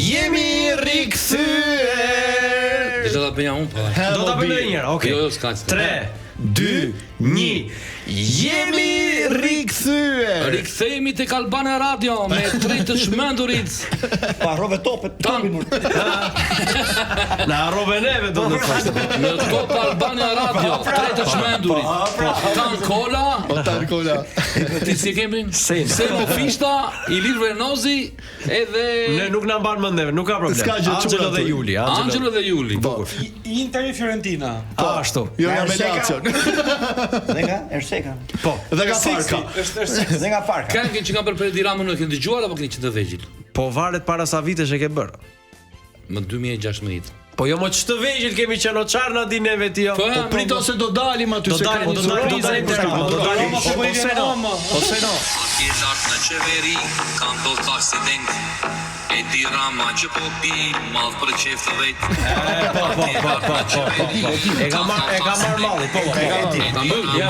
Jemi rikthyer. Do ta bëja unë po. Do ta bëj një herë, okay. Jo, s'ka. 3, 2, 1. Jemi rikthyer. Rikthehemi tek Albania Radio me tre të shmendurit. Pa harrove topet, topin. Na harrove neve do të thotë. Në Top Albania Radio, tre të shmendurit. Tan Kola. Ti si kemi? Semo Fishta, Ilir Renozi edhe Ne nuk na mban mend neve, nuk ka problem. Angelo dhe Juli, Angelo dhe Juli. Interi Fiorentina. Ashtu. Jo nga Lazio. Dhe nga Erseka. Po. Dhe nga Farka. Dhe nga Farka. Kanë që kanë për Diramën nuk e kanë dëgjuar apo kanë qenë të vegjël? Po varet para sa vitesh e ke bër. Më 2016. Po jo më ç'të vegjël kemi qenë çarna di neve ti jo. Po Prit ose do dalim aty se ka do dalim ose no. Atje lart në qeveri, kanë do të aksident. E Dirama që po pi, madh për qef të vetë. E ka marr malli, po. Ja,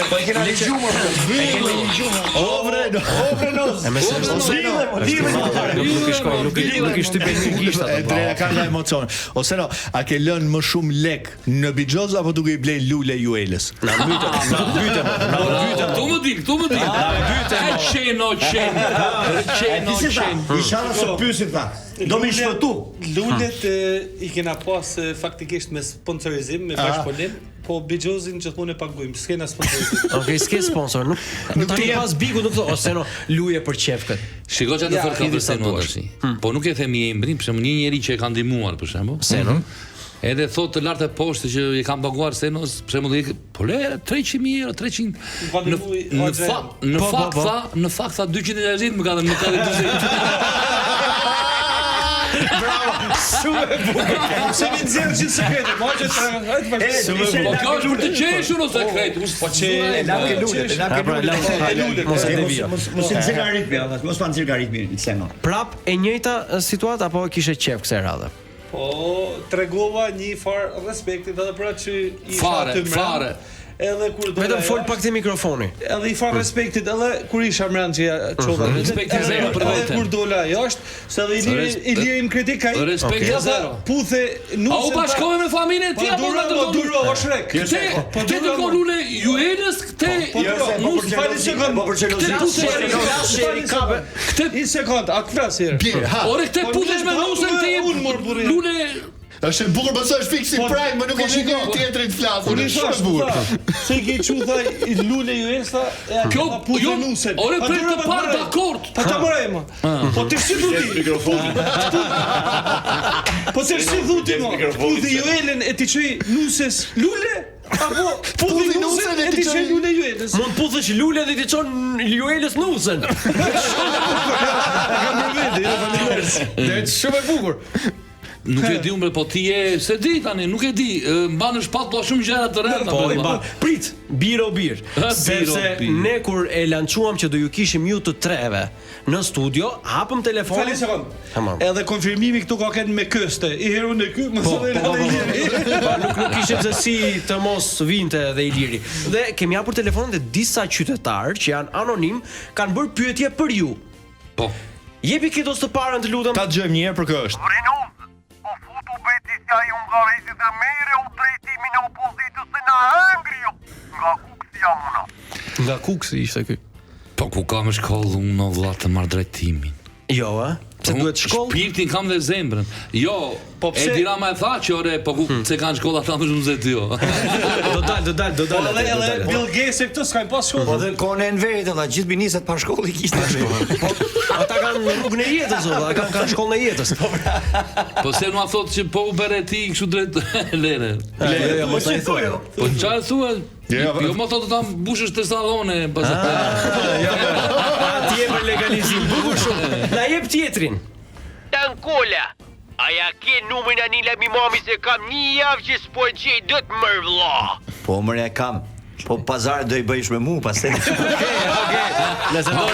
Po e kena ligjuar. Ovrenos. E me se nuk i shtypen një gisht ato. Drejta ka nga emocion. Ose no, a ke lënë më shumë lek në Bixhoz apo duke i blej lule Juelës? Na mytëm. Tu më di. Inshallah se pyesin tha. Do më shpëtu. Lulet I kena pas faktikisht me sponsorizim, me bashkëpunim, po Bixhozin gjithmonë e paguajmë, s'kena sponsorizim. Okej, s'ke sponsor, nuk tani pas biku nuk thotë ose no luje për çef kët. Shiko çfarë do fort ka për Seno tash. Po nuk e themi emrin, për shembull një njeri që e ka ndihmuar për shembull. Seno. Edhe thotë të lartë poshtë që i kanë paguar Senos, për shembull, po le 300.000 €, 300. Në fakt tha 200 më ka dhënë, nuk ka dhënë 200. Bravo. Shumë bukur. Se mi nxjerr gjithë sekretet, po që Po kjo është për të qeshur ose sekret? Po që Mos e devija. Mos i nxjerr ritmi, mos pa nxjerr ritmin Seno. Prap e njëjta situatë apo kishe qef kësaj radhe? Po tregova një far respektit edhe për atë që isha aty Fare. Edhe kur do Vetëm fol pak te mikrofoni. Edhe I far respektit edhe kur isha mbrëmje çova. Respekti zero për veten. Kur dola jashtë, se edhe Iliri më kritikoi. Respekti zero. Puthe nuk. A u bashkove me familjen ti apo me duro o shrek. Po ti do lule Juelës këtë. Nuk falë sekond. Po për Këtë një sekond, a këflasir. Ore këtë putesh me nusën ti. Lule Është e bukur pastaj është fiksi prime, më nuk e shikoj tjetrin të flasur. Unë Shumë e bukur. Se I ke thua lule Juelsa e kjo putë nusën. Ore për të parë dakord. Po ta moraj më. Po ti si thotë mikrofonin. Po ti si thotë më. Puthi Juelën e ti çoj nusës lule? Apo puthi nusën e ti çoj lule Juelës? Mund puthesh lule dhe ti çon Juelës nusën. Dhe shumë e bukur. Nuk e di unë, po ti e se di tani, nuk e di, mban në shpat po shumë gjëra të rënda. Po, i ban. Prit, bir. Sepse ne kur e lançuam që do ju kishim ju të treve në studio, hapëm telefonin. Falë sekond. Edhe konfirmimi këtu ka kanë me këste. I herun e ky, mos e nuk kishim se si të mos vinte dhe Iliri. Dhe kemi hapur telefonin dhe disa qytetarë që janë anonim kanë bërë pyetje për ju. Po. Jepi kitos të parën të lutem. Ta dëgjojmë një herë për kë është. Betisja ju nga rejti dhe mere u drejtimin e opozitës se na hëngri jo. Nga kuksi jam una. Nga kuksi ishte ky. Po ku kam shkollë unë në vlla të marr drejtimin. Jo, se duhet shkollë. Shpirtin kam dhe zemrën. Jo, po pse Dirama e tha që ore, po ku se kanë shkolla ata më shumë se ti jo. Do dal. Edhe Bill Gates këtu s'kan pas shkollë. Po dhe kohën e Enverit edhe gjithë ministrat pa shkollë I kishte shkollë. Po ata kanë rrugën e jetës, ata kanë shkollën e jetës. Po se nuk a thotë që po u bëre ti kështu drejt lere. Jo, mos ai thuaj. Po çfarë thua? Jo më thotë ta mbushësh të sallone pas atë. Ti je për legalizim, bukur shumë. Na jep tjetrin. Tankola. Aja ke numrin Anila Mimami se kam një javë që s'po e gjej dot më vlla. Po mërë e kam. Po pazar do I bëjsh me mu, pastaj. Nëse do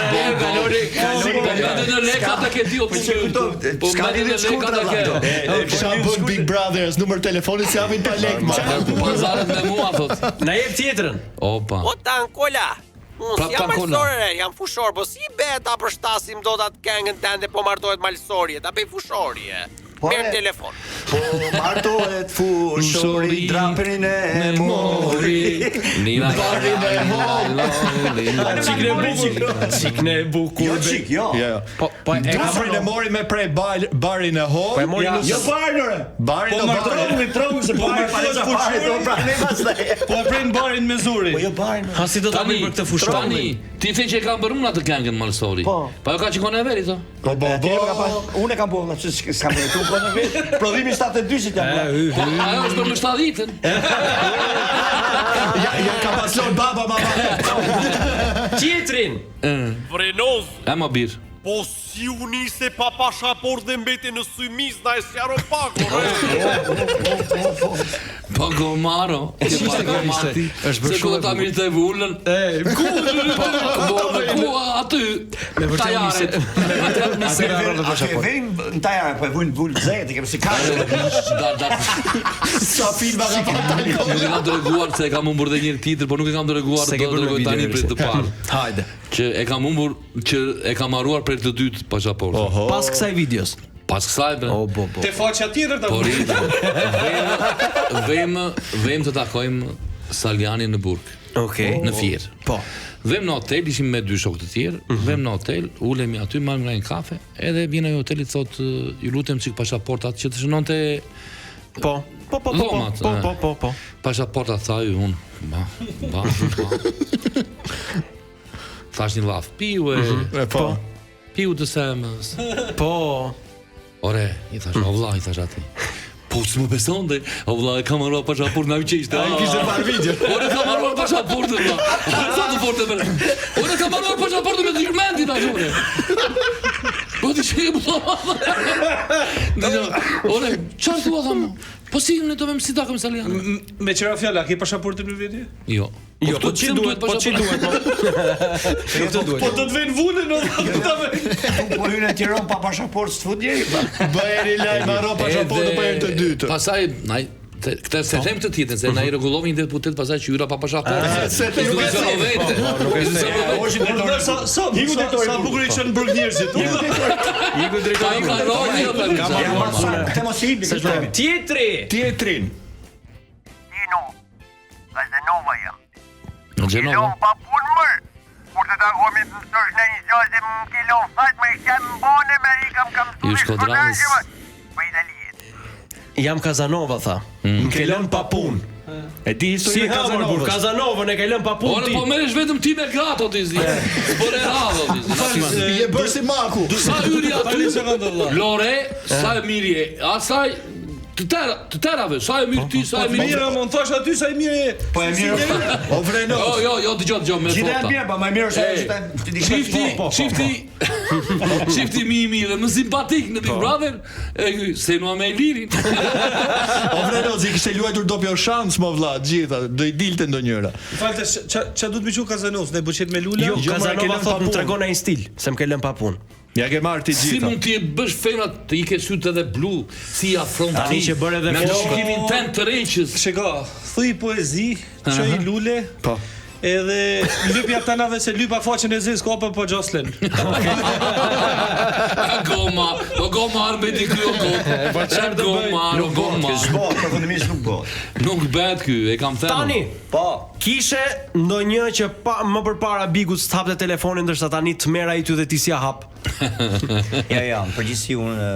Në leka ta ke ti o Po s'ka lidhje shkurtra valla. Kisha bën Big Brothers, numër telefonit se japin pa lek. Pazaret me mua thot. na jep tjetrën. Opa. O Tankola. Jam malsore, jam fushor, po si beta përshtasim do atë këngën tënde po martohet malsorje, ta bëj fushorje. Merë telefon. Po martohet fushori, draperin e mori. Barin e mori. Çikne e bukur. Jo çik, jo. Po Draperin e mori me prej barin e ho. Po e mori Jo barnore. Barin e barin. Trong se po martohet fushori. Po e prin barin me zuri. Po jo barin. Ha si do ta bëj për këtë fushor. Tani, ti the që e kam bërë unë atë këngën malsori. Pa jo ka qikon e veri, to. Unë e kam bërë, s'kam bërë tu, po në vetë. Prodhimi 72-shit jam bërë. Po ajo është për më 70-ën. Ja ka paslor baba mama. Tjetrin. Vrenoz, E më birë. po si u nise pa pashaport dhe mbeti në symiz na e sqaro pak. Po gomaro. Është bërë Se ku do ta mirë të vullën. Ku aty. Me vërtet nisi. Atë vjen në tajare, po e vujnë vull zeti, kemi si kaqë. Sa filma ka tani. Nuk e kam dërguar se e kam humbur dhe njëri tjetër, por nuk e kam dërguar do dërgoj tani për të parë. Hajde. Që e kam humbur, që e kam harruar për të dytë pasaportin. Pas kësaj videos. Pas kësaj bre. Te faqja tjetër ta. Por vem të takojmë Saljanin në Burg. Okej. Në Fier. Po. Vem në hotel, ishim me 2 shokë të tjerë, vem në hotel, ulemi aty, marrim një kafe, edhe vjen ai hotelit thot, ju lutem çik pasaportat që të shënonte Po. Po. pasaportat tha ju unë. Ba. Thash një laf, piu të semës. Po. Ore, i thash, o vlla, i thash ati. Po s'më beson dhe, o vlla, e kam marrë pasaport në qeshte. Ai kishte parë video. Ore, kam marrë pasaportin, vlla. Sa të fortë me. Ore, kam marrë pasaportin me dokumenti tash ore. Po ti çe po. Ore, çfarë thua thamë? Po si ne do vëmë si takëm Saljan. Me qëra fjalla, ke pasaportin në veti? Jo. Jo, po ç'i duhet, po ç'i duhet. Po do të vjen vullën o Po hyn në Tiranë pa pasaport s'fut deri. Bëheri lajm marrë pasaportën për herë të dytë. Pastaj, këtë se them të tjetën, se na I rregullovin një deputet pastaj që hyra pa pasaport. Se të nuk e vetë. Sa bukur I qenë brëg njerëzit. Iku drejtori. Këtë mos I hipi. Tjetrin. Dino, Gazanova jam. Në Gjenova. Pa punë mërë. Kur të takomi të mësosh në një gjozë më kilon fat me shemë bone me I kam Ju Shkodranës. Po Italijet. Jam Kazanova tha. Më lën pa punë. E di Si historinë Hamburg, Kazanovën e ke lën pa punë Ore, ti. po merresh vetëm ti me gratë o ti zi. Po e radhë o ti zi. Je bërë si maku. Sa hyri aty? Lore, sa e mirje. Asaj të tërave, sa e mirë ti, sa e mirë. Mira, më në thash aty sa I mirë je. Po e mirë. O vreno. Jo, dëgjoj me Gjithë janë fota. mirë, po më mirë se Shifti mi I mirë, më simpatik në Big Brother, se nua me lirin. O vreno, zi kishte luajtur doppio shans mo vlla, gjitha, do I dilte ndonjëra. Falte, qa du të më qu Kazanovs, ne bëqet me lula? Jo, Kazanova thot më tregon ai stil, se më ke lën pa punë. Ja ke marrë ti Si gjitha. mund t'i bësh femrat të I ke sytë edhe blu, si afron Tani që bërë edhe me foto. shikimin ten të reqës. Sheka, thuj poezi, qoj lule, Po. edhe lypja tanave se lypa faqen e zis, kopa po Gjoslin. Goma arbeti ky o goma. Goma. S'bot, përfundimisht nuk bot. Nuk bet ky, e kam thënë. Tani, Po, kishe ndonjë që më përpara Bigut s'hapte telefonin ndërsa tani të merr ai ty dhe ti si ja hap. ja, në përgjithësi unë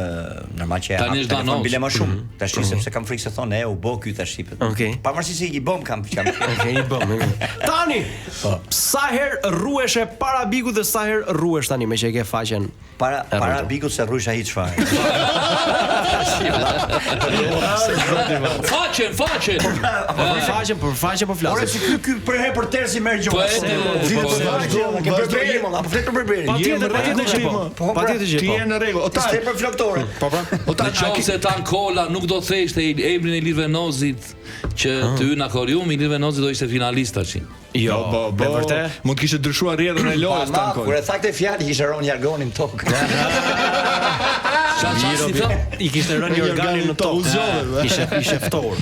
normal që Tani është telefon danos. bile më shumë. Tash sepse kam frikë se thonë u bë ky tash shipet. Okej. Pavarësisht se I bëm kam. Okej, I bëm. Tani, sa herë rruhesh e para Bigut dhe sa herë rruhesh tani me që e ke faqen? Para Bigut se rrusha hiç fare. Faqen. Për faqen po Ore flas. si ky për herë për tërë si merr Po, gjonë. Ke berberi më, apo flet për berberi. Patjetër që po. Patjetër që Ti po. je në rregull. O ta. Ste për floktore. O ta. Në qovë se ta në kola nuk do theshte emrin e Lirvenozit që të hynë akorium, I Lirvenozit do ishte finalist tash. Jo, Me vërtet. Mund kishte ndryshuar rrjedhën e lojës Ma, tankon. kur e tha këtë fjalë kishe rënë jargonin tokë. I kishte rënë një organi në tokë. Ishte ftohur.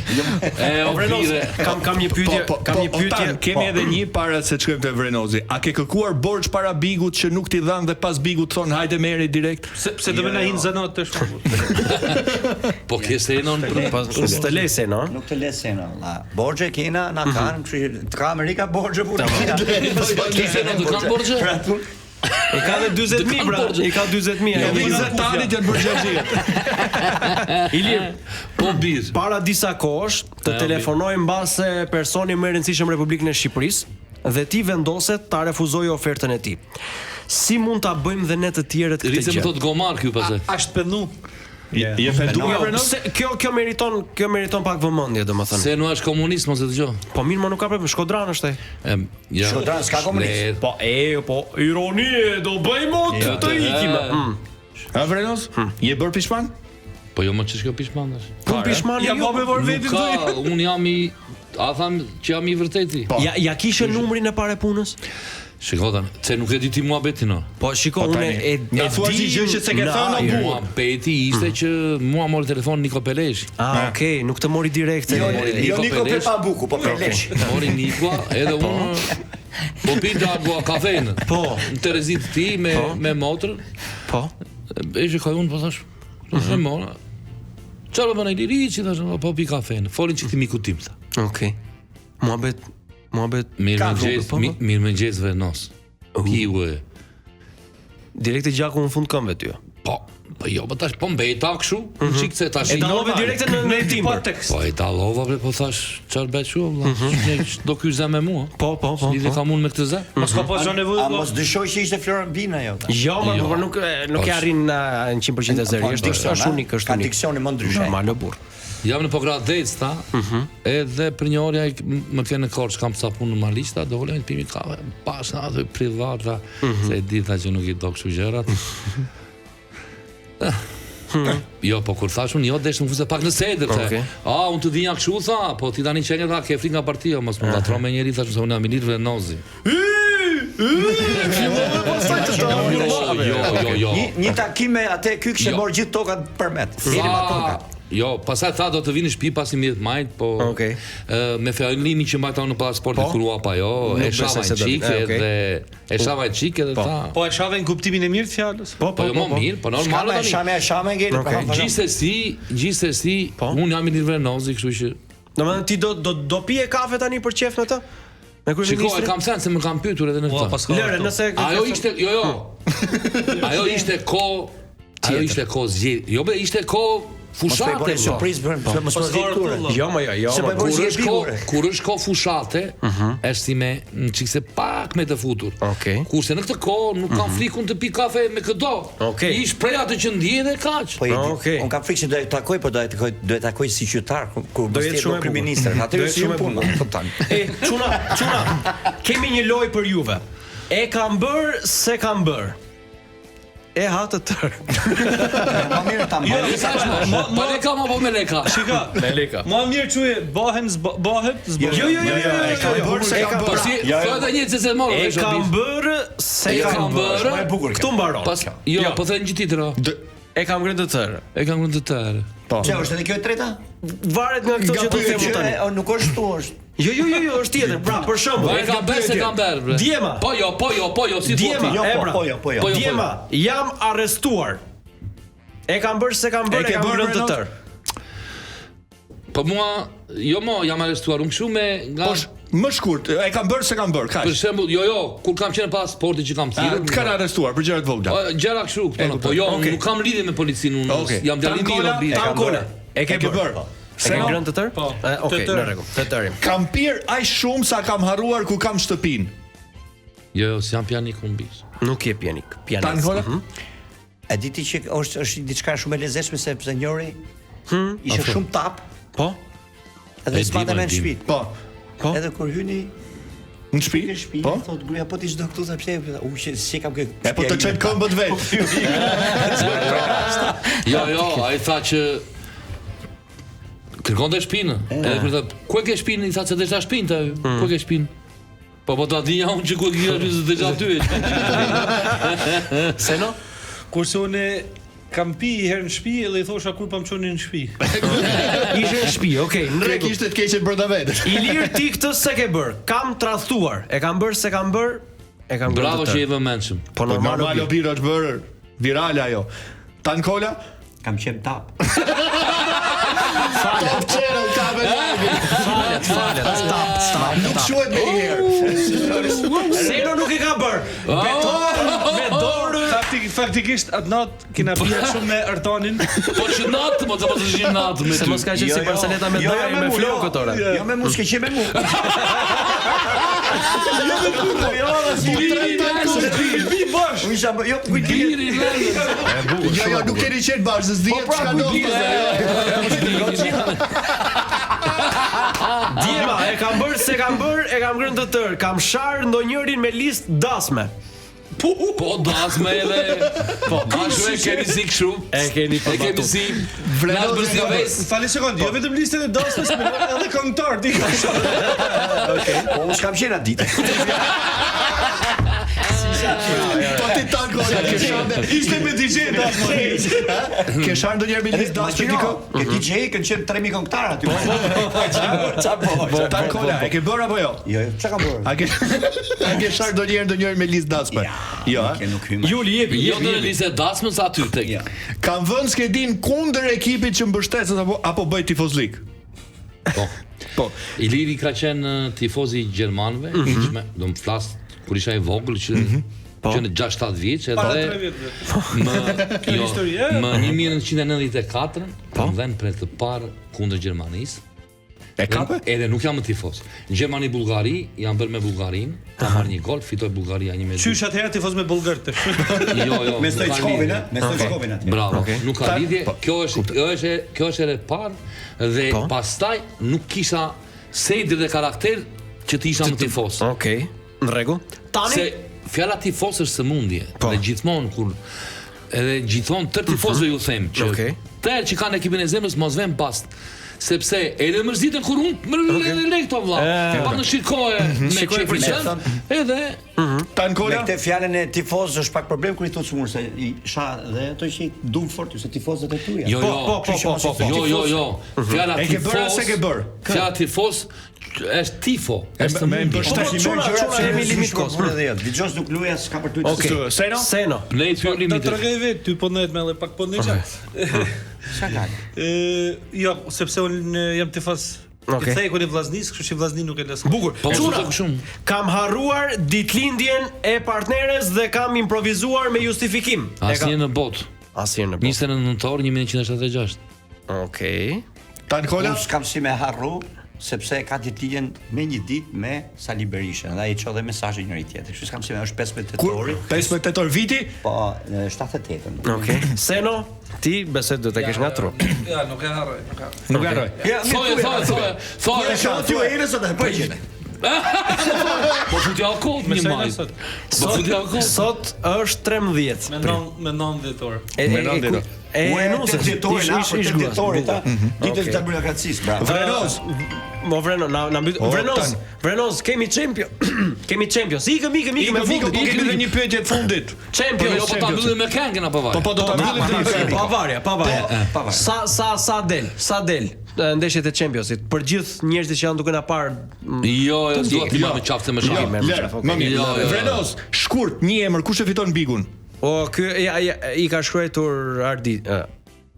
Kam një pyetje, kemi edhe një para se të shkojmë te Vrenozi. A ke kërkuar borxh para bigut që nuk t'i dhanë dhe pas bigut thon hajde merri direkt? Se do na hin zanot të shkruar. Po ke senon të lese, no? Nuk të lese, no. Borxhe kena na kanë, kështu të ka Amerika borxhe punë. Senon të kanë borxhe? I ka dhe 40.000 bra, i ka 40.000. Edhe 20 tanit janë borxhaxhia. Ilir, po bir. Para disa kohësh të telefonoj mbase personi më i rëndësishëm Republikën e Shqipërisë dhe ti vendoset ta refuzojë ofertën e tij. Si mund ta bëjmë dhe ne të tjerët këtë gjë? Rrisem thot gomar këtu pastaj. Ashtë pendu. Je penduar Vrenozi? Kjo meriton pak vëmendje, domethënë. Se nuk është komunist mos e dëgjoj. Po mirë, më nuk ka problem, Shkodran është ai. Shkodran s'ka komunist. Po ironie do bëjmë të ikim. A Vrenoz? Je bër pishman? Po jo më ç'është kjo pishman tash. Po pishman Ja po me vor vetin Ka, unë jam i tham që jam i vërteti. Ja kishe numrin e parë punës? Shikotan, se nuk e di ti muhabetin no. Po shiko, unë e di gjë që se ke thënë në burr. Muhabeti ishte që mua mori telefon Niko Peleshi. Okej, nuk të mori direkt. Jo Niko pe Pambuku, po Peleshi. Mori Niko, edhe unë po pita kafen. Po, në Terezit ti me motrën. Po. E shikoj unë po thash. Nuk e mora. Çfarë bën ai liri që thash po pi kafen. Folin çiti miku tim tha. Okej. Muhabet mirëmëngjes Venos. Piu. Direkt e gjaku në fund këmbëve ty. Po jo, po tash po mbeta kështu, çik se tash. E dallove direkt në Timbër. Po e dallova, po thash çfarë bëj kështu valla. Do ky zë me mua. Po. Lidhje kam unë me këtë zë. Mos ka pasur nevojë. A mos dyshoj që ishte Florentina jo? Jo, por nuk e arrin në 100% e zëri. Është unik, është Ka unik. diksioni më ndryshe. Normal burr. Jam në Pograd Dec ta. Edhe për një orë ai më kanë në Korç kam sa punë normalisht, do volën të pimi kafe. Pas atë privata, se e dita që nuk i do kështu gjërat. Jo, po kur thash unë jo desh më fuse pak në sedër the. Unë të dinja kështu tha, po ti tani çenja tha ke frik nga partia, mos mund ta tro me njëri thash se unë jam i lidhur Vrenozi. Jo. Një takime atë ky kishte marrë gjithë tokat përmet. Firma toka. Jo, pastaj tha do të vini në shtëpi pas 11 majit, po me fjalimin që mbajta në pasportin kur u hapa jo, e shava çike edhe tha. Po e shava në kuptimin e mirë të fjalës. Po jo më mirë, po normal tani. Shame ngeli. Gjithsesi, unë jam i Vrenozi, kështu që domethënë ti do pije kafe tani për çef me të? Me kryeministrin? Shiko, e kam thënë se më kam pyetur edhe në këtë. Lëre, nëse ajo ishte Ajo ishte ko zgjedhje. Jo be ishte ko fushate. Surprizë për mos ditur. Jo. Kur është ko fushate, është si me çikse pak me të futur. Kurse në këtë kohë nuk kam frikun të pi kafe me këdo. Ish prej atë që ndje dhe kaq. Po un kam frikën do të takoj, po do të takoj si qytetar kur do të jetë kryeminist. Atë është shumë punë. Çuna, kemi një lojë për juve. E kam bër se kam bër. E ha të tërë. Ma mirë ta mbaj. Po leka apo me leka? Shika, me leka. Ma mirë çuje bëhet. Jo. E kam bër se kam bër. Po edhe një se morë. E kam bër se kam bër. Ktu mbaron. Jo, po thënë një tjetër. E kam ngrënë të tërë. Po. Çfarë është edhe kjo e treta? Varet nga këto që do të them tani. Nuk është tu është. Jo, është tjetër. Pra, për shembull, e kam bërë se kam bërë. Diema. Po jo, si Diema, po jo. Diema, jam arrestuar. E kam bërë se kam bërë, e kam bërë të tërë. Po mua, jam arrestuar, unë kështu me nga më shkurt, e kam bërë se kam bërë, kaq. Për shembull, kur kam qenë pasporti që kam thirrur, të kanë arrestuar për gjëra të vogla. Gjëra kështu, po jo, nuk kam lidhje me policinë, unë jam djalin i Robit. E ke bërë. Se ke ngrënë të tërë? Po. Okej, në rregull. Të tërim. Kam pirë aq shumë sa kam harruar ku kam shtëpinë. Jo, si jam pianik unë bis. Nuk je pianik. E di ti që është diçka shumë e lezetshme sepse njëri ishte shumë tap. Po. Edhe s'pata në shtëpi. Po. Edhe kur hyni në shtëpi, po thotë gruaja po ti çdo këtu sa pse si kam kë. Po të çel këmbët vet. Jo, ai tha që kërkon të shpinë. Edhe kur tha, ku e ke shpinë? I tha se desha shpinë të, ku e ke shpinë? Po ta dinja unë që ku e ke shpinë të desha ty. Se no? Kurse unë Kam pi herë në shtëpi dhe I thosha kur pa më çonin në shtëpi. Ishe në shtëpi, okay, në rregull. Kishte të keqen brenda vetes. Ilir ti këtë se ke bër. Kam tradhtuar. E kam bër se kam bër. E kam bër. Bravo që je vëmendshëm. Po normal o biro është bërë virale ajo. Tan Kola? Kam qenë tap. Top channel tap e lagit. Falet. Stop. Nuk shuhet me një herë. Seno nuk e ka bër. Me dorë. Faktikisht atë natë kena pirë shumë me Ertanin. Po që natë, po të mos është natë me Se ty. mos ka qenë si Barceleta me dajë me flokët ora. Jo me mu, s'ke qenë me mu. Biri bash. Jo, kujt Biri Jo, nuk keni qenë bashkë, se s'dihet çka Djema, e kam bër se kam bër, e kam ngrënë të tërë. Kam shar ndonjërin me listë dasme. Po dasme edhe. Po, ashtu e keni si kështu. E keni E kemi si Vlad Bërskaves. Fali sekond, jo vetëm listën e dasmës, por edhe këngëtar ti. Po unë s'kam qenë atë ditë. Po ti Tan Kola, Ishte me DJ dasmës. ke shar ndonjëherë me listë dasme diko? Ke DJ kanë qenë 3000 këngëtar aty. Çfarë? Tan Kola, e ke bër apo jo? Jo, çka kam bërë? A ke shar ndonjëherë me listë dasme? Jo, Nuk hym. Juli jepi. Jo në listë dasmës aty tek. Kam vënë skedin kundër ekipit që mbështetet apo bëj tifozlik. Po. Iliri ka qenë tifoz I gjermanëve, do më flas kur isha I vogël që që në 6-7 vjeç Para 3 edhe vjetëve. më 1994 kam dhënë për të parë kundër Gjermanisë. E kape? Edhe nuk jam më tifoz. Në Gjermani Bullgari, jam bërë me Bullgarin, ka marrë një gol, fitoi Bullgaria 1-2. Qysh atëherë tifoz me bullgarët. Jo, Me Stoichkovin, a? Me Stoichkovin aty. Bravo. Nuk ka lidhje. Kjo është edhe parë dhe pastaj nuk kisha sejtë dhe karakter që të isha më tifoz. Okej, në rregull. Tani Se fjala tifoz është sëmundje. Dhe gjithmonë kur edhe gjithmonë tërë tifozëve ju them që tërë që kanë ekipin e zemrës mos vën pas. Sepse edhe mërzitën kur unë më lej këto vlla. Pa në shikoje me çfarë edhe Tan Kola. Me këtë fjalën e tifoz është pak problem kur I thotë smur se I sha dhe ato që I dum fort se tifozët e tuaja. Jo. Fjala E ke bërë tifoz. se ke bërë? Fjala tifoz është tifo. Me mbështetje kemi limit kohë. Edhe jo, Dixhos nuk luaj as ka për ty. Okej. Seno. Ne I thyrë Ta limit. tregoj vetë, ty po ndajt me edhe pak po ndaj gjatë. Çka ka? Jo, sepse unë jam tifoz. Okej. Kthej kur I vllaznis, kështu që vllazni nuk e lës. Bukur. Po Çuna, shumë. kam harruar ditëlindjen e partneres dhe kam improvizuar me justifikim. Asnjë në botë. Asnjë në botë. 29 nëntor 1976. Okej. Tan Kola. Unë s'kam si me harru sepse ka ditëlindjen me një ditë me Sali Berishën. Dhe ai çon dhe mesazhe njëri tjetrit. Kështu s'kam si me është 15 tetori. 15 tetor viti? Po, 78-ën. Okej. Seno, ti besoj do të kesh ngatruar. Ja, nuk e harroj. Nuk harroj. Thonë. Ti e jeni sot po gjeni. Po futi alkool një maj. Po futi alkool. Sot është 13. Me 90 orë. Nuse Ish tetori ta. Ditën e bürokracisë, bravo. Vrenoz. Mo Vrenoz, na mbyt. Vrenoz, kemi champion. Kemi champions. Ikëm me Po fundit. kemi edhe një pyetje të fundit. Champion. Jo, po ta mbyllim me këngën apo vaj? Po do ta mbyllim. Pavarja. Sa del ndeshjet e Championsit për gjithë njerëzit që janë duke na parë. Jo, do të më qaftë më shumë. Më mirë. Vrenoz, shkurt, një emër, kush e fiton bigun? O, ky I ka shkruar Ardi.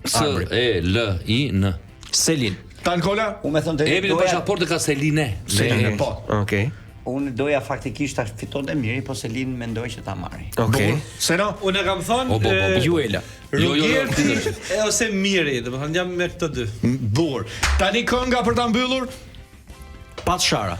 S-E-L-I-N. Selin. Tan Kola? Unë me thonë Emri në pasaportë ka Seline. Selin, po. Okej. Unë doja faktikisht ta fitonte mirë, po Selin mendoj që ta marri. Okej. Seno? Unë e kam thënë Juela. Rugerti ose Miri, domethënë jam me këto dy. Bukur. Tani kënga për ta mbyllur? Pat Shara.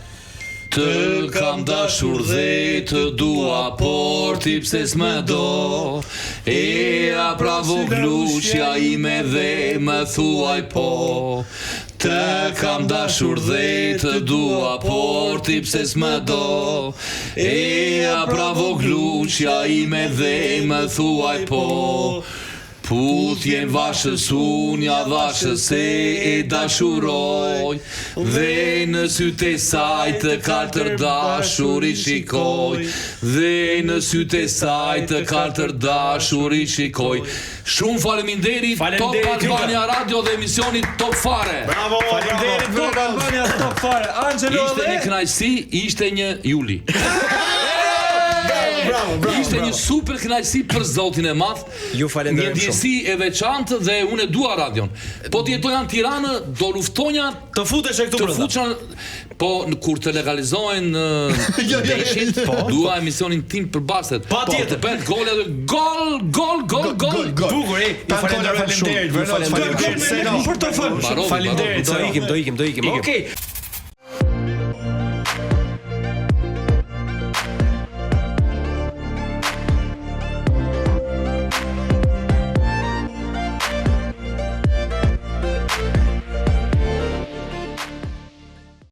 Të kam dashur dhe të dua, por ti pse s'më do. Eja pra voglushja ime dhe më thuaj po. Të kam dashur dhe të dua, por ti pse s'më do. Eja pra voglushja ime dhe më thuaj po. Puthjen vashës unë ja vashës se e dashuroj, dhe në sytë e saj të katër dashur i shikoj, dhe në sytë e saj të katër dashur i shikoj. Shumë faleminderit Top Albania Radio dhe emisioni Top Fare. Bravo, faleminderit Top Albania Top Fare. Angelo Ishte një kënaqësi, ishte një Juli. Ishte një super kënaqësi për Zotin e Madh. Ju falenderoj shumë. Një ndjesi e veçantë dhe unë e dua radion. Po të jetoja në Tiranë, do luftonja të futesh këtu brenda. Të futesh, po kur të legalizohen deshit, dua emisionin tim për basket. Patjetër. Të bëhet gol. Bukur, ju falenderoj shumë. Faleminderit. Faleminderit. Faleminderit. Faleminderit. Do ikim. Okej.